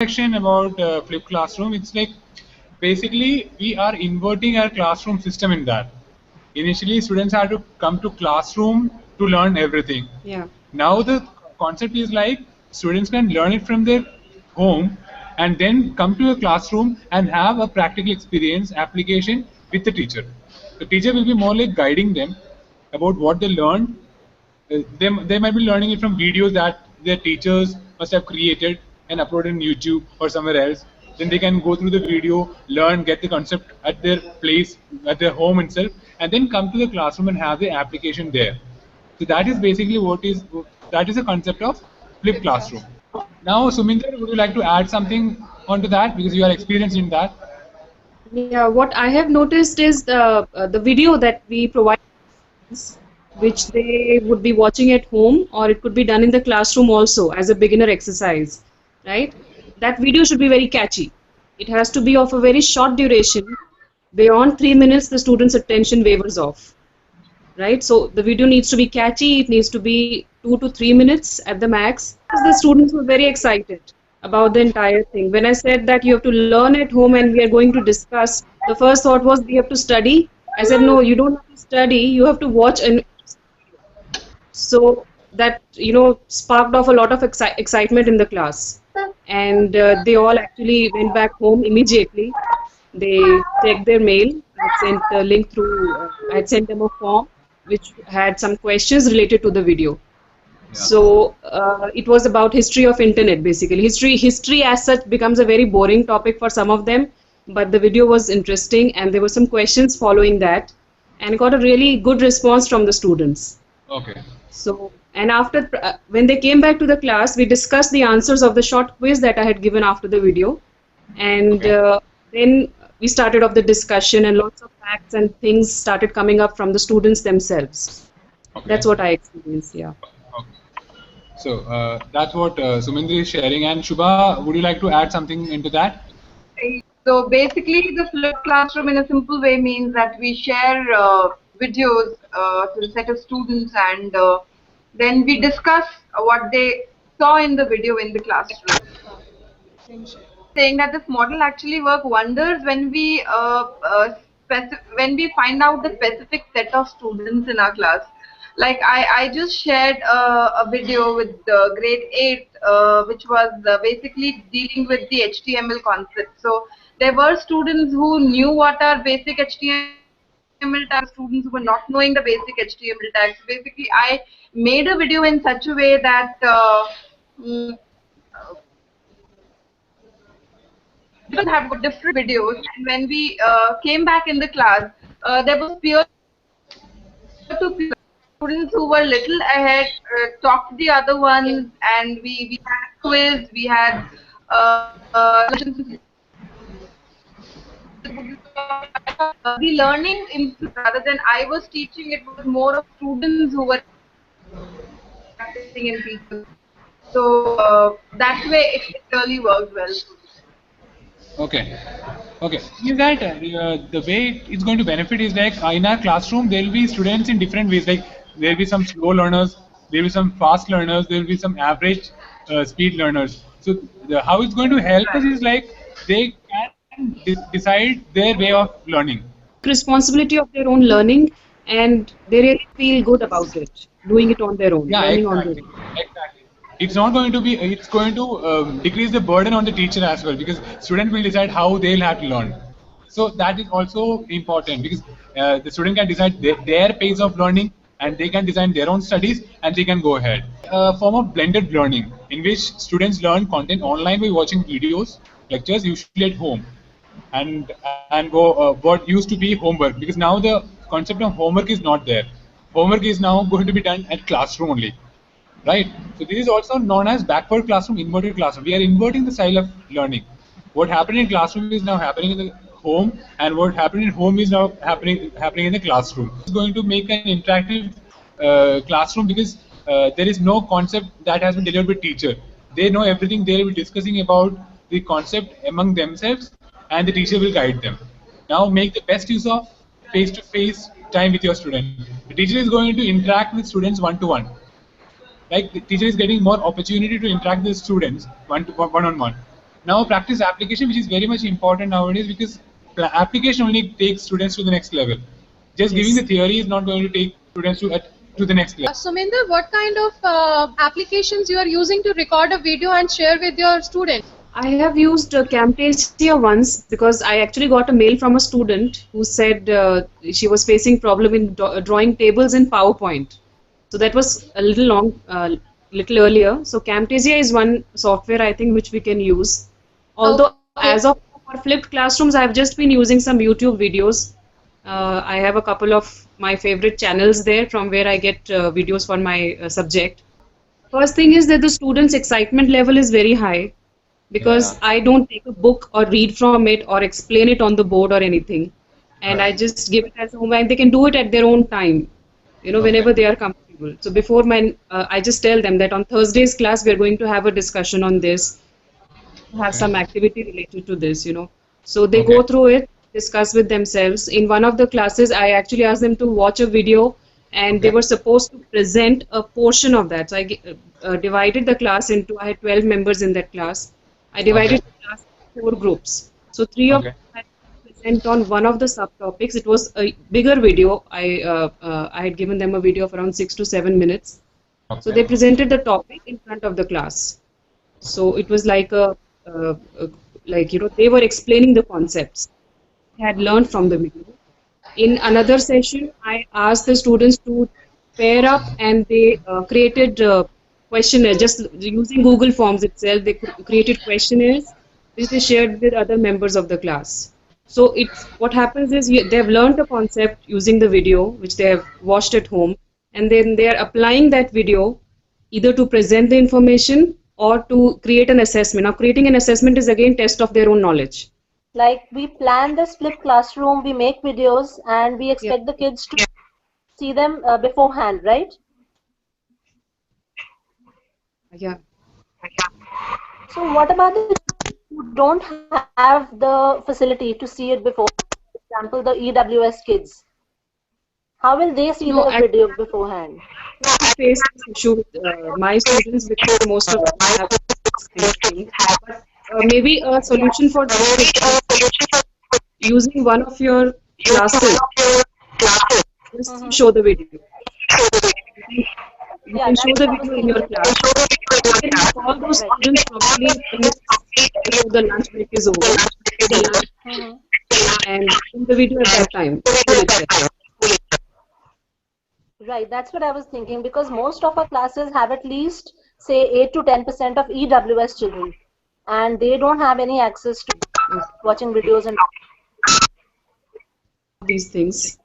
section about flipped classroom. It's like basically we are inverting our classroom system in that. Initially, students had to come to classroom to learn everything. Yeah. Now the concept is like students can learn it from their home and then come to a classroom and have a practical experience application with the teacher. The teacher will be more like guiding them about what they learned. They might be learning it from videos that their teachers must have created and uploaded on YouTube or somewhere else. Then they can go through the video, learn, get the concept at their place, at their home itself, and then come to the classroom and have the application there. So that is basically that is a concept of flipped classroom. Now, Suminder, would you like to add something onto that because you are experienced in that? Yeah, what I have noticed is the video that we provide, which they would be watching at home, or it could be done in the classroom also as a beginner exercise, right? That video should be very catchy. It has to be of a very short duration. Beyond 3 minutes, the student's attention wavers off, right? So the video needs to be catchy. It needs to be 2 to 3 minutes at the max. The students were very excited about the entire thing. When I said that you have to learn at home and we are going to discuss, the first thought was we have to study. I said, no, you don't have to study. You have to watch. And so that, sparked off a lot of excitement in the class. And they all actually went back home immediately. They checked their mail. I sent the link through, I had sent them a form which had some questions related to the video. Yeah. So it was about history of internet, basically. History as such becomes a very boring topic for some of them, but the video was interesting and there were some questions following that and got a really good response from the students. Okay. So, and after, when they came back to the class, we discussed the answers of the short quiz that I had given after the video. And then we started off the discussion and lots of facts and things started coming up from the students themselves. Okay. That's what I experienced, yeah. Okay. So that's what Sumindri is sharing. And Shubha, would you like to add something into that? So basically, the flipped classroom in a simple way means that we share videos to a set of students and then we discuss what they saw in the video in the classroom. Saying that this model actually works wonders when we find out the specific set of students in our class. Like I just shared a video with grade 8 which was basically dealing with the HTML concept. So there were students who knew what are basic HTML tags, students who were not knowing the basic HTML tags. Basically, I made a video in such a way that have got different videos, and when we came back in the class, there was peer-to-peer students who were little ahead talked to the other ones, and we had quiz, we had the learning rather than I was teaching, it was more of students who were practicing in people. So that way it really worked well. Okay. Okay. Is that the way it's going to benefit is like in our classroom there will be students in different ways. Like there will be some slow learners, there will be some fast learners, there will be some average speed learners. So how it's going to help us is like they can decide their way of learning. Responsibility of their own learning, and they really feel good about it, doing it on their own, Yeah, learning exactly. on their own. Exactly. It's not going to be. It's going to decrease the burden on the teacher as well because student will decide how they'll have to learn. So that is also important because the student can decide their pace of learning and they can design their own studies and they can go ahead. A form of blended learning in which students learn content online by watching videos, lectures, usually at home, and go what used to be homework because now the concept of homework is not there. Homework is now going to be done at classroom only. Right. So this is also known as backward classroom, inverted classroom. We are inverting the style of learning. What happened in classroom is now happening in the home, and what happened in home is now happening in the classroom. It's going to make an interactive classroom because there is no concept that has been delivered by teacher. They know everything. They will be discussing about the concept among themselves, and the teacher will guide them. Now make the best use of face-to-face time with your student. The teacher is going to interact with students one-to-one. Like the teacher is getting more opportunity to interact with students one-on-one. Now practice application, which is very much important nowadays, because application only takes students to the next level. Just giving the theory is not going to take students to the next level. Suminder, what kind of applications you are using to record a video and share with your students? I have used Camtasia once because I actually got a mail from a student who said she was facing problem in drawing tables in PowerPoint. So that was a little earlier. So Camtasia is one software I think which we can use. Although as of for flipped classrooms, I have just been using some YouTube videos. I have a couple of my favorite channels there from where I get videos for my subject. First thing is that the students' excitement level is very high because I don't take a book or read from it or explain it on the board or anything. And I just give it as homework, and they can do it at their own time, whenever they are comfortable. So before I just tell them that on Thursday's class, we are going to have a discussion on this, have some activity related to this, So they go through it, discuss with themselves. In one of the classes, I actually asked them to watch a video, and they were supposed to present a portion of that. So I divided the class into, I had 12 members in that class. I divided the class into 4 groups. So 3 of them had to present on one of the subtopics. It was a bigger video. I had given them a video of around 6 to 7 minutes. So they presented the topic in front of the class. So it was like they were explaining the concepts they had learned from the video. In another session, I asked the students to pair up, and they created questionnaire just using Google Forms itself. They created questionnaires which they shared with other members of the class. So what happens is they have learned a concept using the video which they have watched at home, and then they are applying that video either to present the information or to create an assessment. Now, creating an assessment is again test of their own knowledge. Like we plan this flipped classroom, we make videos, and we expect the kids to see them beforehand, right? Yeah. So what about the who don't have the facility to see it before? For example, the EWS kids. How will they see the video beforehand? I face this issue with my students because most of them have this thing. But maybe a solution for this is using one of your classes just to show the video. You can show the video in your class. You can call those students probably before the lunch break is over, and show the video at that time. Right, that's what I was thinking, because most of our classes have at least say 8 to 10% of EWS children, and they don't have any access to watching videos and these things.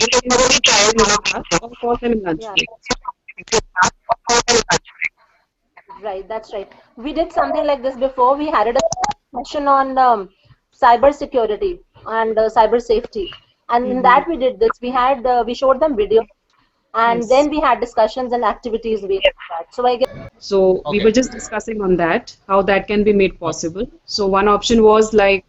You can try in your class or call them in lunch break. Right, that's right. We did something like this before. We had a session on cyber security and cyber safety, and in that we did this. We showed them video, and then we had discussions and activities based on that. So we were just discussing on that, how that can be made possible. So one option was like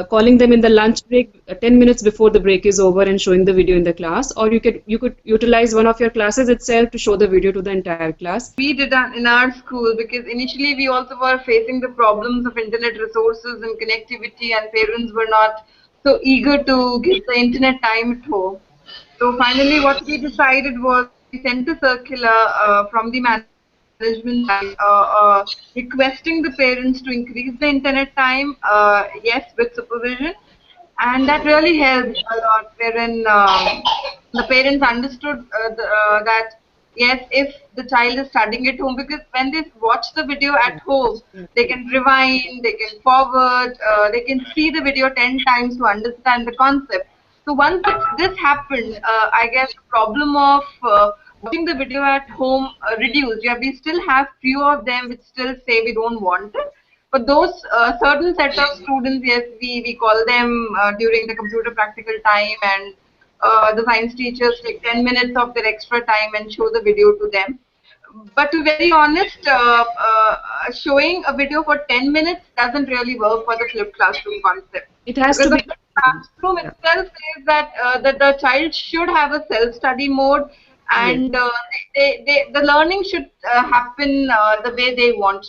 calling them in the lunch break 10 minutes before the break is over and showing the video in the class, or you could utilize one of your classes itself to show the video to the entire class. We did that in our school because initially we also were facing the problems of internet resources and connectivity, and parents were not so eager to give the internet time at home. So finally what we decided was we sent a circular from the management requesting the parents to increase the internet time, yes, with supervision, and that really helped a lot. Wherein the parents understood that yes, if the child is studying at home, because when they watch the video at home, they can rewind, they can forward, they can see the video 10 times to understand the concept. So once this happened, I guess the problem of watching the video at home reduced. Yeah, we still have few of them which still say we don't want it. But those certain set of students, yes, we call them during the computer practical time, and the science teachers take 10 minutes of their extra time and show the video to them. But to be very honest, showing a video for 10 minutes doesn't really work for the flipped classroom concept. It has to be. The classroom itself says that that the child should have a self-study mode, and the learning should happen the way they want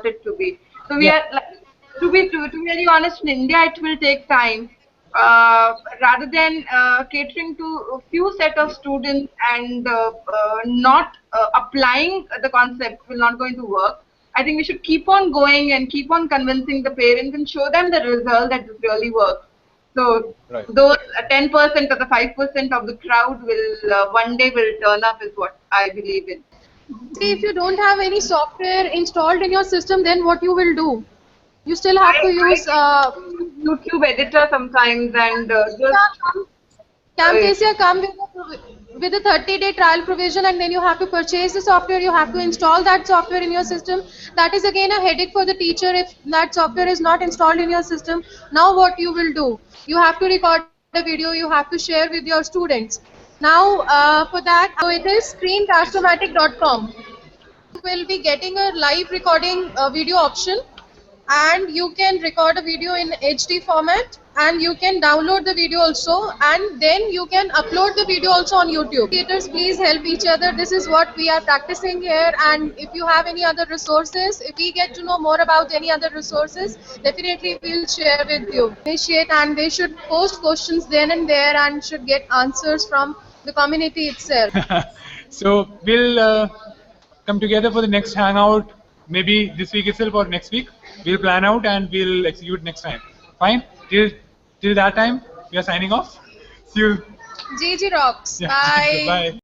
it to be. So we are to be very honest, in India it will take time. Rather than catering to a few set of students and not applying the concept will not going to work. I think we should keep on going and keep on convincing the parents and show them the result that this really works. So Right. those 10% or the 5% of the crowd will one day will turn up is what I believe in. See, if you don't have any software installed in your system, then what you will do? You still have to use YouTube editor sometimes and just Camtasia come with a 30-day trial provision, and then you have to purchase the software, you have to install that software in your system. That is again a headache for the teacher if that software is not installed in your system. Now what you will do? You have to record a video, you have to share with your students. Now for that, so it is screencast-o-matic.com. You will be getting a live recording video option, and you can record a video in HD format, and you can download the video also, and then you can upload the video also on YouTube. Creators, please help each other. This is what we are practicing here, and if you have any other resources, if we get to know more about any other resources, definitely we'll share with you. Initiate, and they should post questions then and there and should get answers from the community itself. So we'll come together for the next hangout, maybe this week itself or next week. We'll plan out and we'll execute next time. Fine? Till that time, we are signing off. See you. GG rocks. Yeah. Bye. Bye.